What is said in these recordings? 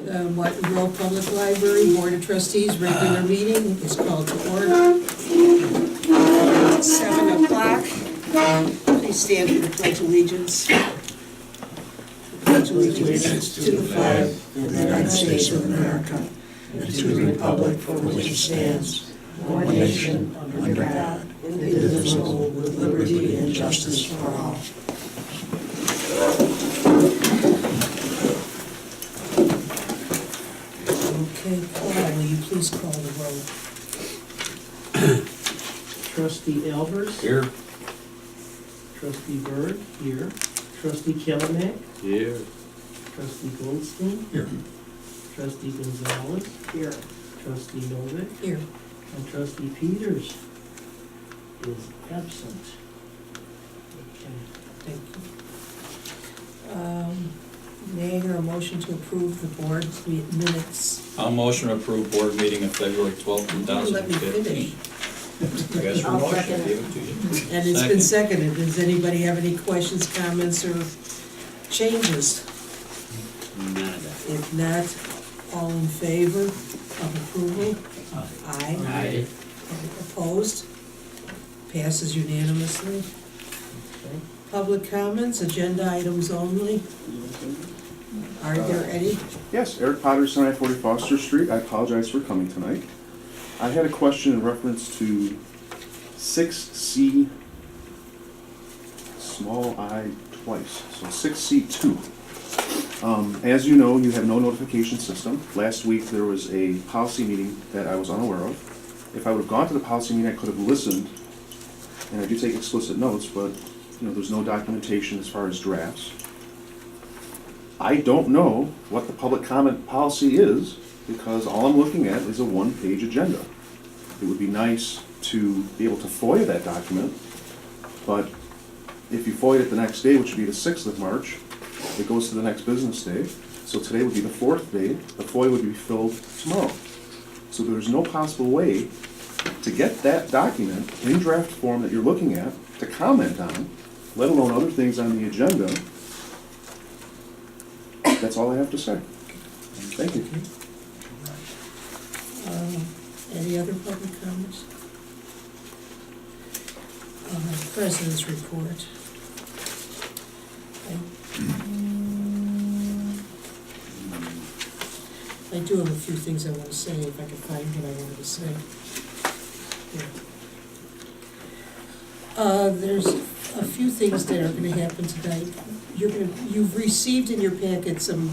Martin Grove Public Library Board of Trustees regular meeting is called to order. 7 o'clock. Please stand for the Pledge of Allegiance. Pledge allegiance to the flag of the United States of America and to the republic for which it stands, one nation, under God, indivisible, with liberty and justice for all. Okay, Paul, will you please call the roll? Trustee Albers? Here. Trustee Byrd? Here. Trustee Kellemack? Here. Trustee Goldstein? Here. Trustee Gonzalez? Here. Trustee Novick? Here. And Trustee Peters is absent. Okay. Thank you. May I hear a motion to approve the board's minutes? I'll motion to approve board meeting of February 12th, Let me finish. 2015. I guess your I'll motion, second it. give it to you. And it's been seconded. Does anybody have any questions, comments, or changes? If not, all in favor of approval? Aye. Aye. Opposed? Passes unanimously. Okay. Public comments, agenda items only. Are there any? Yes, Eric Patterson, I-40 Foster Street. I apologize for coming tonight. I had a question in reference to 6C, small I twice, so 6C2. As you know, you have no notification system. Last week, there was a policy meeting that I was unaware of. If I would have gone to the policy meeting, I could have listened, and I do take explicit notes, but there's no documentation as far as drafts. I don't know what the public comment policy is, because all I'm looking at is a one-page agenda. It would be nice to be able to FOIA that document, but if you FOIA it the next day, which would be the 6th of March, it goes to the next business day. So today would be the 4th day. The FOIA would be filled tomorrow. So there's no possible way to get that document in draft form that you're looking at to comment on, let alone other things on the agenda. That's all I have to say. Thank you. Any other public comments? President's report. I do have a few things I want to say, if I can find what I wanted to say. Here. There's a few things that are going to happen tonight. You've received in your packet some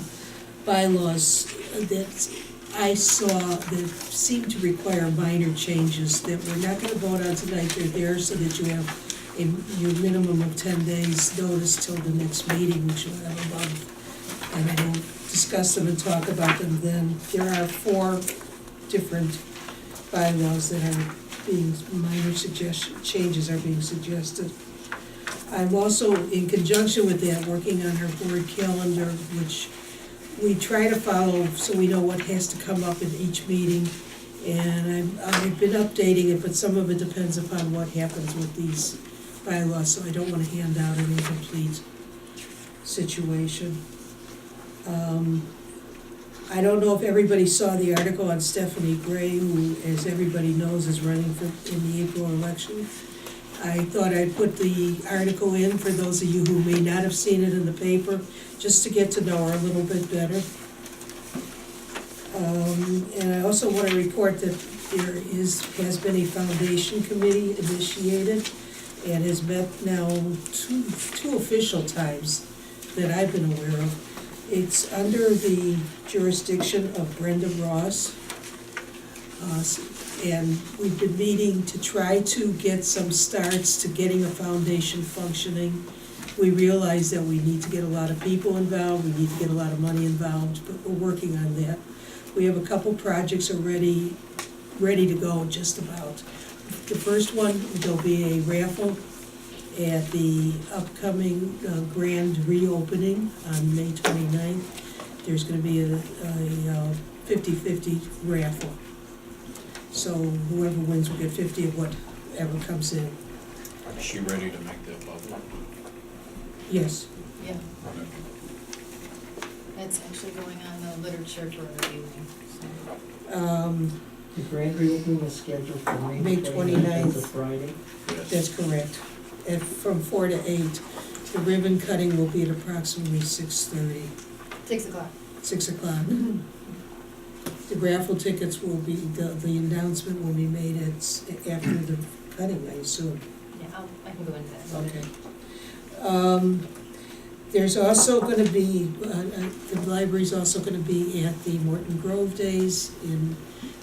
bylaws that I saw that seem to require minor changes that we're not going to vote on tonight. They're there so that you have your minimum of 10 days notice till the next meeting, which you'll have a month. And I will discuss them and talk about them then. There are 4 different bylaws that are being, minor changes are being suggested. I'm also, in conjunction with that, working on our board calendar, which we try to follow so we know what has to come up in each meeting. And I've been updating it, but some of it depends upon what happens with these bylaws, so I don't want to hand out an incomplete situation. I don't know if everybody saw the article on Stephanie Gray, who, as everybody knows, is running in the April election. I thought I'd put the article in for those of you who may not have seen it in the paper, just to get to know her a little bit better. And I also want to report that there has been a foundation committee initiated and has met now two official times that I've been aware of. It's under the jurisdiction of Brenda Ross. And we've been meeting to try to get some starts to getting a foundation functioning. We realize that we need to get a lot of people involved, we need to get a lot of money involved, but we're working on that. We have a couple projects already ready to go, just about. The first one, there'll be a raffle at the upcoming grand reopening on May 29th. There's going to be a 50-50 raffle. So whoever wins will get 50 of whatever comes in. Is she ready to make that public? Yes. Yeah. It's actually going on the literature for reviewing, so. The grand reopening is scheduled for May May 29th. That's a 29th. Friday. Yes. That's correct. And from 4 to 8. The ribbon cutting will be at approximately 6:30, 6 o'clock. 6 o'clock. The raffle tickets will be, the announcement will be made after the cutting, I assume. Yeah, I can go into that. Okay. There's also gonna be, the library's also gonna be at the Morton Grove Days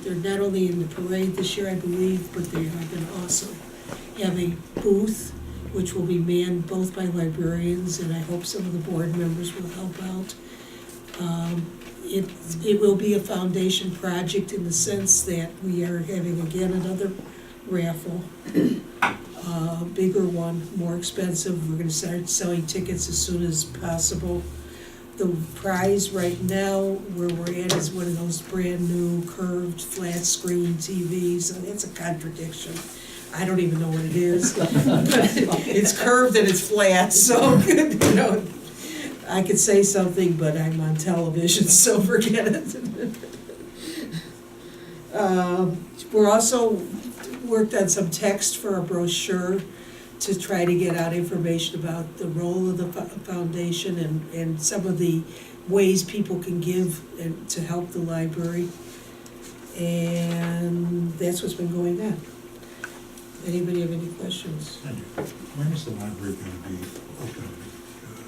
they're not only in the parade this year, I believe, but they are gonna also have a booth, which will be manned both by librarians, and I hope some of the board members will help out. It will be a foundation project in the sense that we are having again another raffle. Bigger one, more expensive, we're gonna start selling tickets as soon as possible. The prize right now, where we're at, is one of those brand new curved flat screen TVs, so that's a contradiction. I don't even know what it is. It's curved and it's flat, so, you know, I could say something, but I'm on television, so forget it. We're also worked on some text for a brochure to try to get out information about the role of the foundation and some of the ways people can give and to help the library. And that's what's been going on. Anybody have any questions? I do. When is the library gonna be open,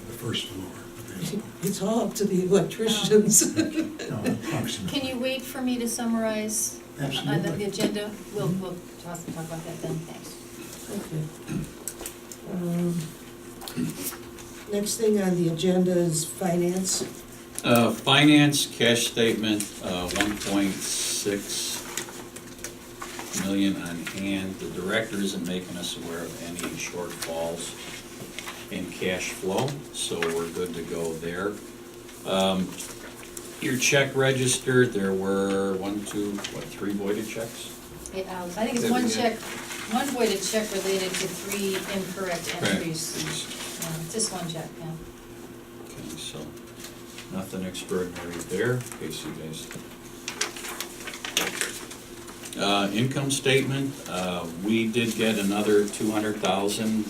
the first floor available? It's all up to the electricians. No, approximately. Can you wait for me to summarize on the Absolutely. agenda? We'll talk about that then, thanks. Okay. Next thing on the agenda is finance. Finance cash statement, 1.6 million on hand. The director isn't making us aware of any shortfalls in cash flow, so we're good to go there. Your check register, there were 3 voided checks? I think it's one check, one voided check related to 3 incorrect entries. Just one check, yeah. Okay, so nothing extraordinary there, in case you guys. Income statement, we did get another 200,000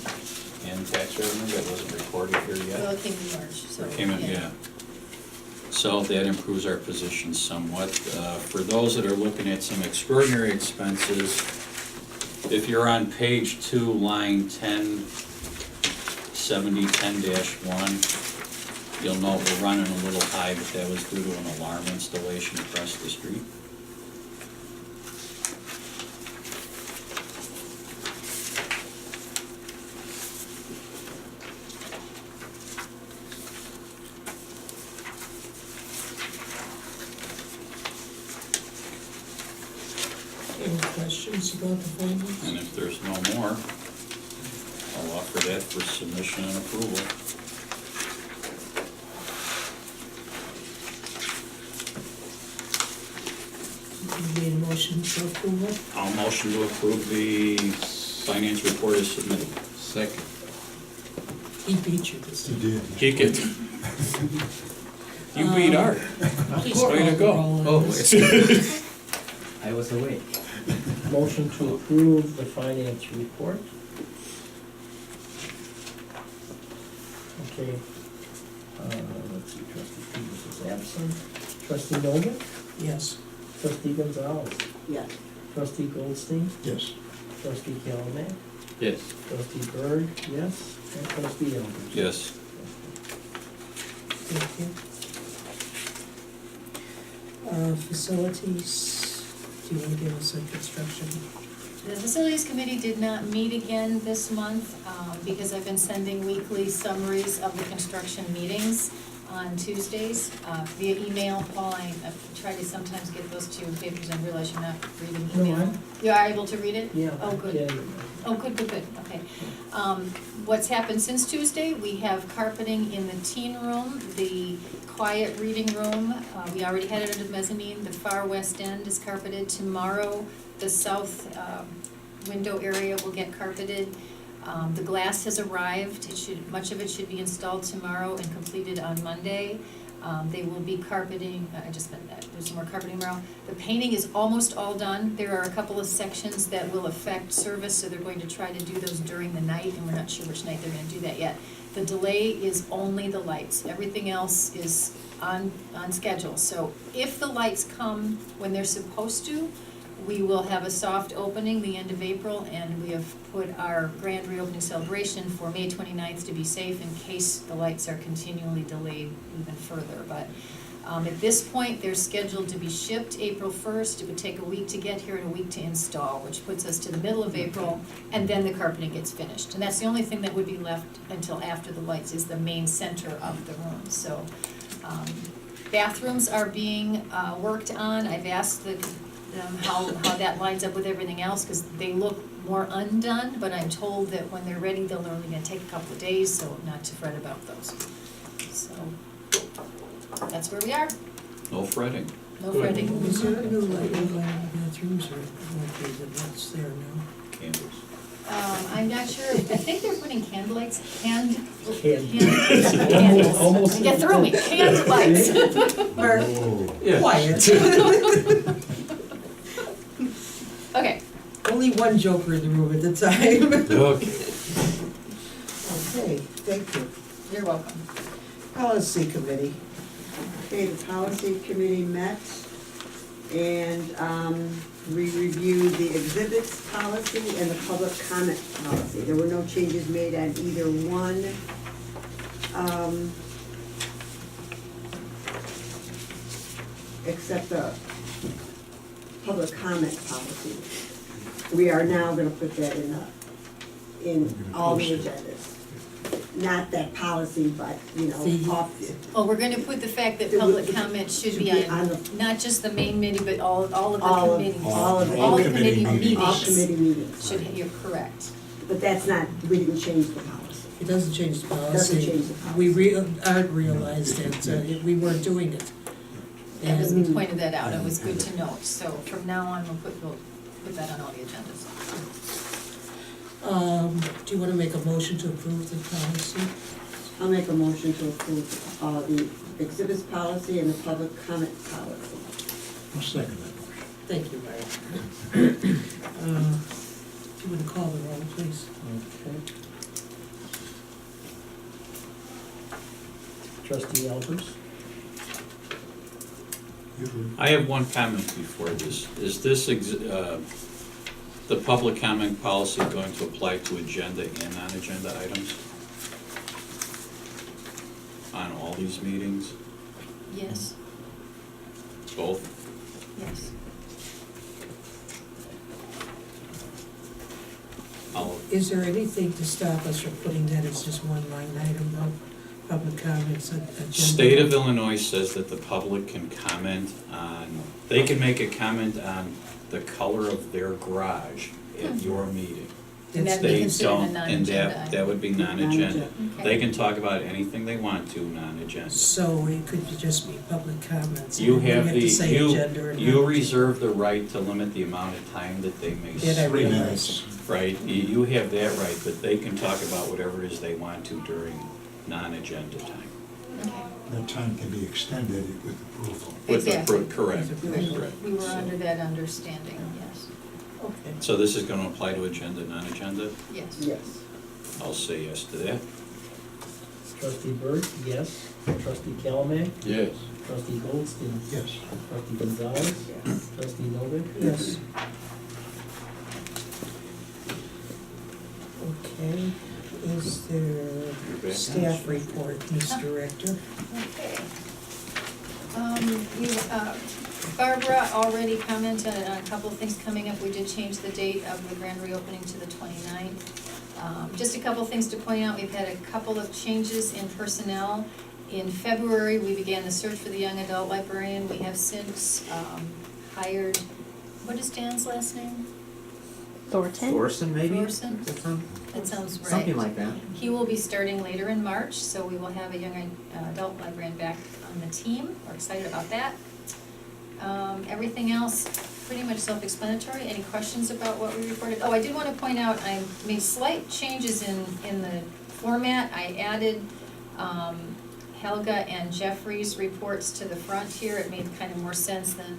in tax revenue that wasn't recorded here yet. Well, it came in March, so. Came in, yeah. So that improves our position somewhat. For those that are looking at some extraordinary expenses, if you're on page 2, line 10-1, you'll note we're running a little high, but that was due to an alarm installation across the street. Any questions about the finance? And if there's no more, I'll offer that for submission and approval. You made a motion for approval? I'll motion to approve the finance report as submitted. Second. He beat you this You time. did. Kick it. You beat Art. Please Way to call the go. roll on Oh, this. I was awake. Motion to approve the finance report. Okay. Let's see, trustee Peters is absent. Trustee Nogan? Yes. Trustee Gonzalez? Yes. Trustee Goldstein? Yes. Trustee Calamack? Yes. Trustee Berg, yes. And trustee Elders? Yes. Thank you. Facilities, do you want to give us a construction? The Facilities Committee did not meet again this month because I've been sending weekly summaries of the construction meetings on Tuesdays via email. Paul, I try to sometimes get those to you in papers and realize you're not reading No, email. You are able to read it? Yeah. Oh, good. Yeah. Oh, good, okay. What's happened since Tuesday, we have carpeting in the teen room, the quiet reading room, we already had it under the mezzanine, the far west end is carpeted. Tomorrow, the south window area will get carpeted. The glass has arrived, much of it should be installed tomorrow and completed on Monday. They will be carpeting, I just meant that, there's some more carpeting tomorrow. The painting is almost all done. There are a couple of sections that will affect service, so they're going to try to do those during the night, and we're not sure which night they're gonna do that yet. The delay is only the lights. Everything else is on schedule. So if the lights come when they're supposed to, we will have a soft opening the end of April, and we have put our grand reopening celebration for May 29th to be safe in case the lights are continually delayed even further. But at this point, they're scheduled to be shipped April 1st. It would take a week to get here and a week to install, which puts us to the middle of April, and then the carpeting gets finished. And that's the only thing that would be left until after the lights is the main center of the room. So bathrooms are being worked on. I've asked them how that lines up with everything else, because they look more undone, but I'm told that when they're ready, they're only gonna take a couple of days, so not to fret about those. So, that's where we are, No fretting. no Good. fretting. Is there a new lighting in the bathrooms, or what is it, what's there now? Candles. I'm not sure, I think they're putting candlelights, candles. Almost. Get through me, candlelights. Mark, Oh, quiet. Okay, Only one joker in the room at the time. Okay. Okay, thank you. you're welcome. Policy Committee. Okay, the policy committee met, and we reviewed the exhibits policy and the public comment policy. There were no changes made on either one. Except the public comment policy. We are now gonna put that in all the agendas. Not that policy, but, you know, The- off, Well, we're gonna put the fact that It would- public comment should should be be on, on the- not just the main committee, but all of All the of- committees. all of the- All committee committee meetings. all meetings committee meetings. should, you're correct. But that's not, we didn't change the policy. It doesn't change the policy. Doesn't change the policy. We aren't realized that we weren't doing it. And as we And pointed that out, it was good to note, so from now on, we'll put that on all the agendas. do you want to make a motion to approve the policy? I'll make a motion to approve the exhibits policy and the public comment policy. I'll second that motion. Thank you, Mary. If you would call the roll, please. Okay. Trustee Albers? You would- I have one comment before this. Is this, the public comment policy going to apply to agenda and non-agenda items? On all these meetings, Yes, both? yes. I'll, Is there anything to stop us from putting that as just one line item, though? Public comments, agenda? State of Illinois says that the public can comment on, they can make a comment on the color of their garage at your meeting. And that'd be They considered a don't, and non-agenda that item. would be non-agenda. Okay. They can talk about anything they want to, non-agenda. So it could just be public comments. You We have the, to say agenda or you not. reserve the right to limit the amount of time that they may Did I speak, 3 realize? minutes. right? You have that right, but they can talk about whatever it is they want to during non-agenda time. Okay. That time can be extended with approval. With the, Exactly. correct, Right. correct. We were So- under that understanding, yes, Okay. So this is gonna apply to agenda, non-agenda? yes. Yes. I'll say yes to that. Trustee Burt, yes. Trustee Calame? Yes. Trustee Goldstein? Yes. Trustee Gonzalez? Yes. Trustee Novick? Yes. Okay, is there You're back. staff report, Ms. Director? Okay. Barbara already commented on a couple of things coming up. We did change the date of the grand reopening to the 29th. Just a couple of things to point out. We've had a couple of changes in personnel. In February, we began the search for the young adult librarian. We have since hired, what is Dan's last name? Thorson, maybe? Thorson? Does that sound- That sounds right. Something like that. He will be starting later in March, so we will have a young adult librarian back on the team. We're excited about that. Everything else, pretty much self-explanatory. Any questions about what we reported? Oh, I did want to point out, I made slight changes in the format. I added Helga and Jeffrey's reports to the front here. It made kind of more sense than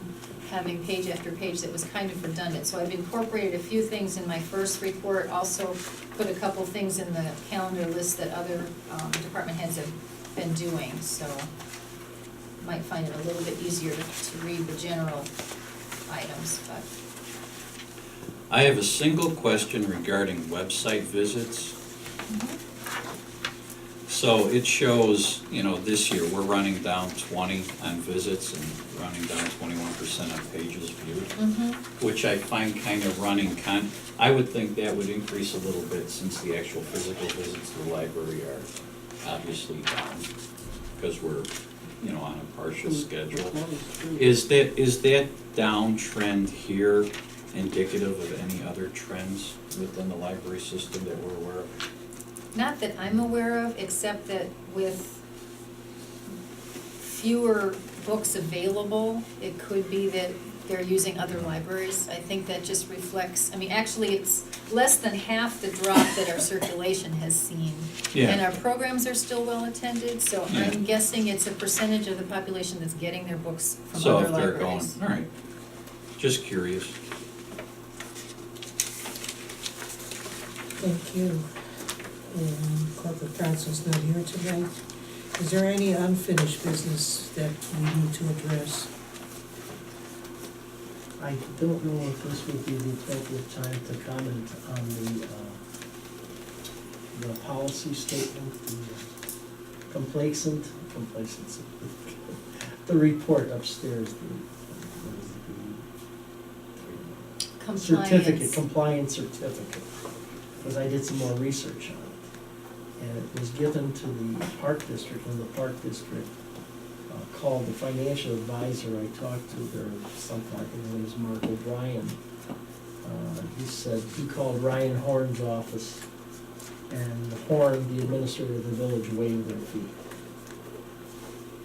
having page after page that was kind of redundant. So I've incorporated a few things in my first report, also put a couple things in the calendar list that other department heads have been doing, so might find it a little bit easier to read the general items, but. I have a single question regarding website visits. So it shows, this year, we're running down 20 on visits and running down 21% on pages viewed, which I find kind of I would think that would increase a little bit since the actual physical visits to the library are obviously down, because we're, on a partial schedule. Is that downtrend here indicative of any other trends within the library system that we're aware of? Not that I'm aware of, except that with fewer books available, it could be that they're using other libraries. I think that just reflects, actually, it's less than half the drop that our circulation has seen. Yeah. And our programs are still well attended, so Yeah. I'm guessing it's a percentage of the population that's getting their books from So other if they're going, libraries. all right, just curious. Thank you. And corporate counsel's not here tonight. Is there any unfinished business that we need to address? I don't know if this would be the appropriate time to comment on the policy statement, the complacency, the report upstairs, compliance certificate, because I did some more research on it. And it was given to the Park District, and the Park District called the financial advisor I talked to there, sometime, I think his name is Mark O'Brien. He said he called Ryan Horn's office, and Horn, the administrator of the village, waived their fee.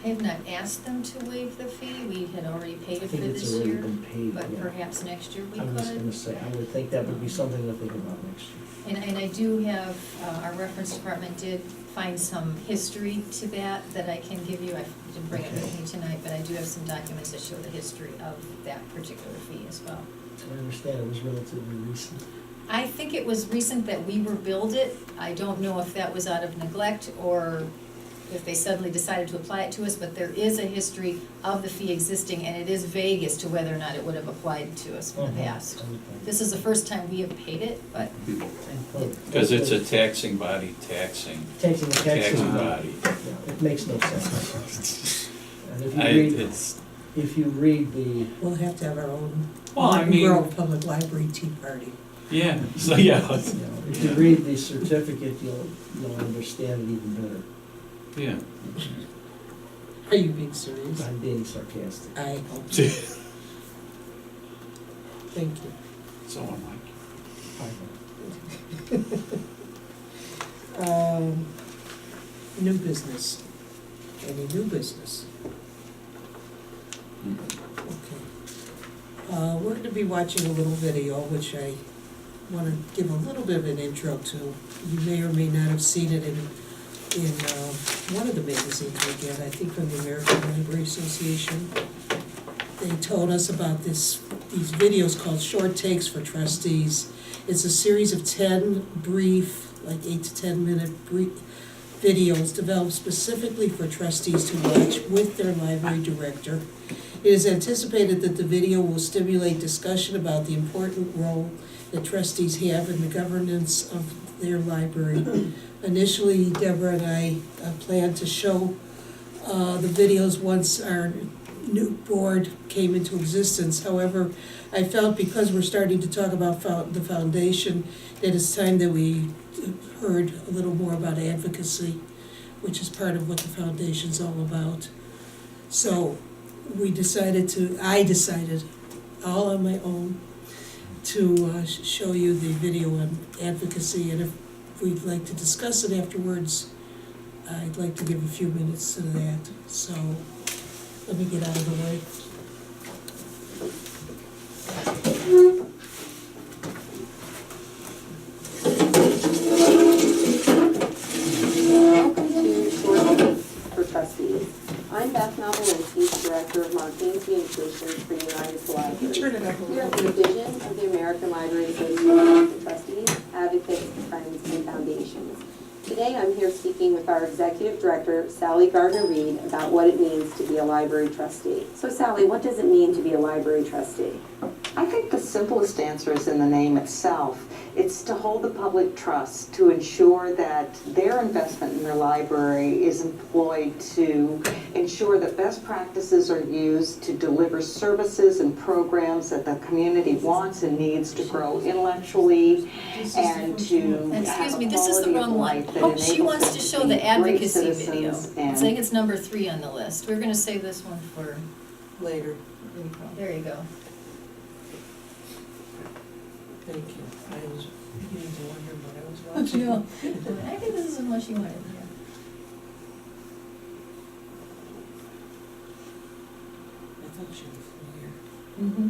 I have not asked them to waive the fee, we had already paid I it for think it's this already year, been paid, but yeah. perhaps next year we could. I'm just gonna say, I would think that would be something to think about next year. And I do have, our reference department did find some history to that I can give you. I didn't bring it with me tonight, but I do have some documents that show the history of that particular fee as well. So I understand it was relatively recent. I think it was recent that we were billed it. I don't know if that was out of neglect or if they suddenly decided to apply it to us, but there is a history of the fee existing, and it is vague as to whether or not it would have applied to us in the past. This is the first time we have paid it, but Because it's a taxing body taxing Taxing the taxing body. Yeah, it makes no sense. And if you read the, We'll have to have our own Well, I mean- Grove Public Library tea party. Yeah, so yeah, if you read the certificate, you'll understand it even better. yeah. Are you being serious? I'm being sarcastic. I hope so. Thank you. So am New business. Any new business? I. Okay. We're gonna be watching a little video, which I wanna give a little bit of an intro to. You may or may not have seen it in one of the magazines we get, I think from the American Library Association. They told us about these videos called Short Takes for Trustees. It's a series of 10 brief, like 8 to 10 minute brief videos developed specifically for trustees to watch with their library director. It is anticipated that the video will stimulate discussion about the important role that trustees have in the governance of their library. Initially, Deborah and I planned to show the videos once our new board came into existence. However, I felt because we're starting to talk about the foundation, that it's time that we heard a little more about advocacy, which is part of what the foundation's all about. So I decided, all on my own, to show you the video on advocacy, and if we'd like to discuss it afterwards, I'd like to give a few minutes to that. So let me get out of the way. Welcome to Short Take for Trustees. Director of Marketing and Communications for United Libraries. Turn it up a We are little the bit. division of the American Library Association for trustees, advocates, friends, and foundations. Today, I'm here speaking with our Executive Director, Sally Gardner-Reed, about what it means to be a library trustee. So Sally, what does it mean to be a library trustee? I think the simplest answer is in the name itself. It's to hold the public trust, to ensure that their investment in their library is employed to ensure that best practices are used to deliver services and programs that the community wants and needs to grow intellectually and to Excuse have me, a this is the quality of wrong one. life that Oh, she enables wants them to to show be the great advocacy video. citizens I and think it's number 3 on the list. We're gonna save this one for, Later, there you go. thank you. I was beginning to wonder what I was No, watching. I think this is what she wanted, yeah. I thought she was familiar. Mm-hmm.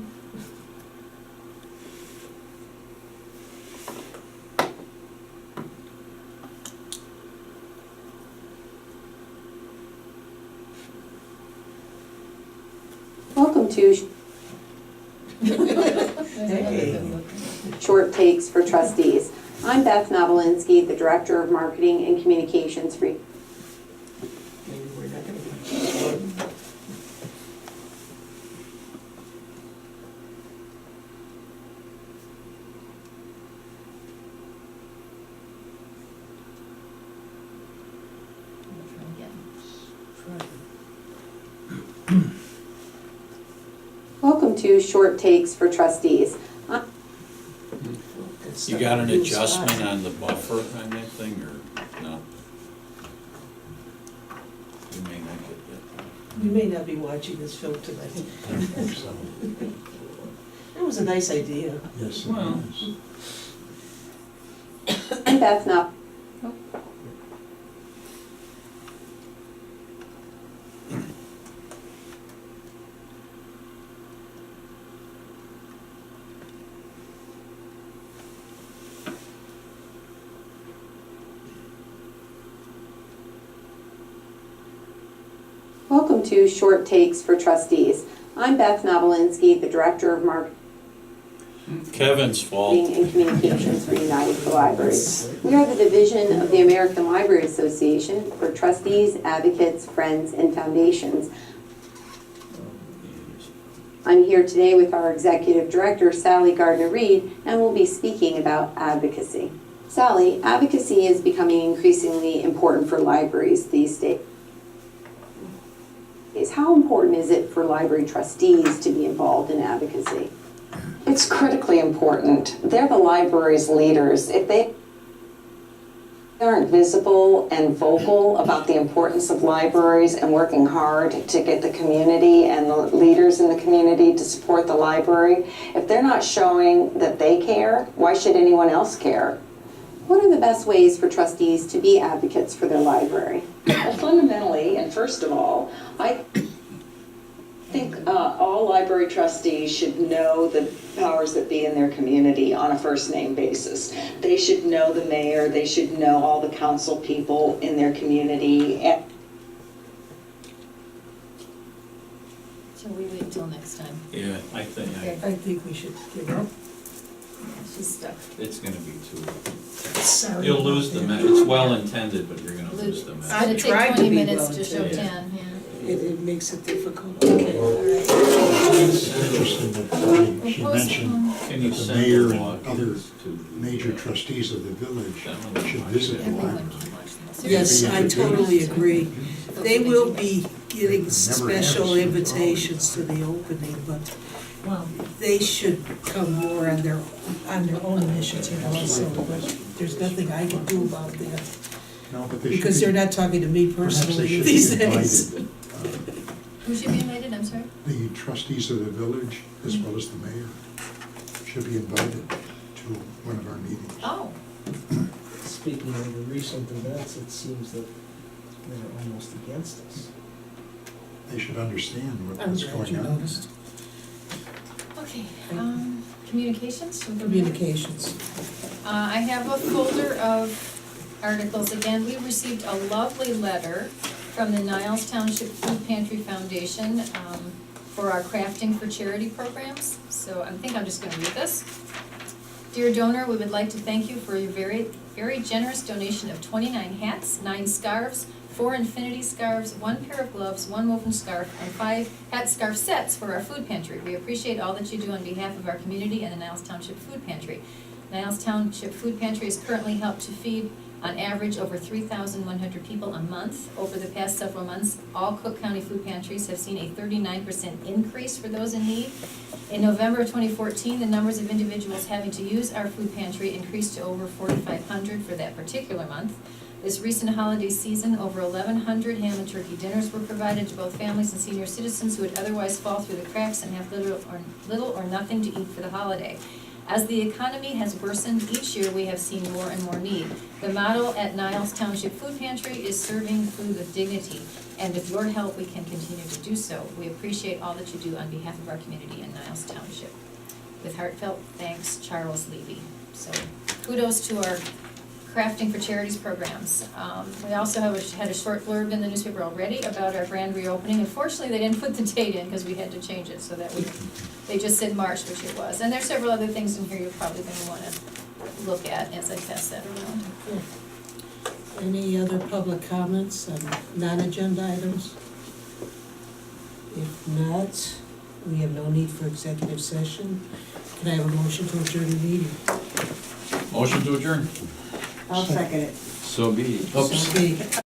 Welcome to Hey. Short Takes for Trustees. I'm Beth Novolinsky, the Director of Marketing and Communications for Maybe we're not gonna. Welcome to Short Takes for Trustees. You got an adjustment on the buffer on that thing, or no? You may not get that. You may not be watching this film tonight. It was a nice idea. Yes, it Well. is. I'm Beth Nov. Welcome to Short Takes for Trustees. I'm Beth Novolinsky, the Director of Marketing Kevin's fault. and Communications for United for Libraries. We are the division of the American Library Association for trustees, advocates, friends, and foundations. I'm here today with our Executive Director, Sally Gardner-Reed, and we'll be speaking about advocacy. Sally, advocacy is becoming increasingly important for libraries these days. How important is it for library trustees to be involved in advocacy? it's critically important. They're the library's leaders. If they aren't visible and vocal about the importance of libraries and working hard to get the community and the leaders in the community to support the library, if they're not showing that they care, why should anyone else care? What are the best ways for trustees to be advocates for their library? Well, fundamentally, and first of all, I think all library trustees should know the powers that be in their community on a first-name basis. They should know the mayor, they should know all the council people in their community. Shall we wait till next time? Yeah, I think we should give up. She's stuck. it's gonna be too, Sorry. you'll lose the, it's well intended, but you're gonna lose the It's message. gonna tried take to 20 be minutes well to show intended. 10, yeah. It makes it difficult, okay. It's interesting that she What was- mentioned Can you the send mayor the and walk-ins other to? major trustees of the village should visit the Everyone library. can watch this. Yes, I totally agree. They will be getting Never special have. invitations to the opening, but Well, they should come more on their own initiative also, but there's nothing I can do about that, No, but they because should they're be, not talking to me perhaps they personally should these be days. invited. who should be invited, I'm sorry? The trustees of the village, as well as the mayor, should be invited to one of our meetings. Oh, Speaking of the recent events, it seems that they're almost against us. They should understand I'm what's glad going you on. noticed. okay. Communications? Shall we go to- Communications. I have a folder of articles. Again, we received a lovely letter from the Niles Township Food Pantry Foundation for our Crafting for Charity programs. So I think I'm just gonna read this. Dear donor, we would like to thank you for your very generous donation of 29 hats, 9 scarves, 4 infinity scarves, 1 pair of gloves, 1 woven scarf, and 5 hat scarf sets for our food pantry. We appreciate all that you do on behalf of our community and the Niles Township Food Pantry. Niles Township Food Pantry has currently helped to feed on average over 3,100 people a month. Over the past several months, all Cook County food pantries have seen a 39% increase for those in need. In November of 2014, the numbers of individuals having to use our food pantry increased to over 4,500 for that particular month. This recent holiday season, over 1,100 ham and turkey dinners were provided to both families and senior citizens who would otherwise fall through the cracks and have little or nothing to eat for the holiday. As the economy has worsened each year, we have seen more and more need. The motto at Niles Township Food Pantry is serving food with dignity, and with your help, we can continue to do so. We appreciate all that you do on behalf of our community in Niles Township. With heartfelt thanks, Charles Levy. So kudos to our Crafting for Charities programs. We also had a short blurb in the newspaper already about our grand reopening. Unfortunately, they didn't put the date in because we had to change it, so that they just said March, which it was. And there's several other things in here you're probably going to want to look at as I pass that around. Any other public comments on non-agenda items? If not, we have no need for executive session. Can I have a motion to adjourn the meeting? Motion to adjourn. I'll second it. So be it. So be it.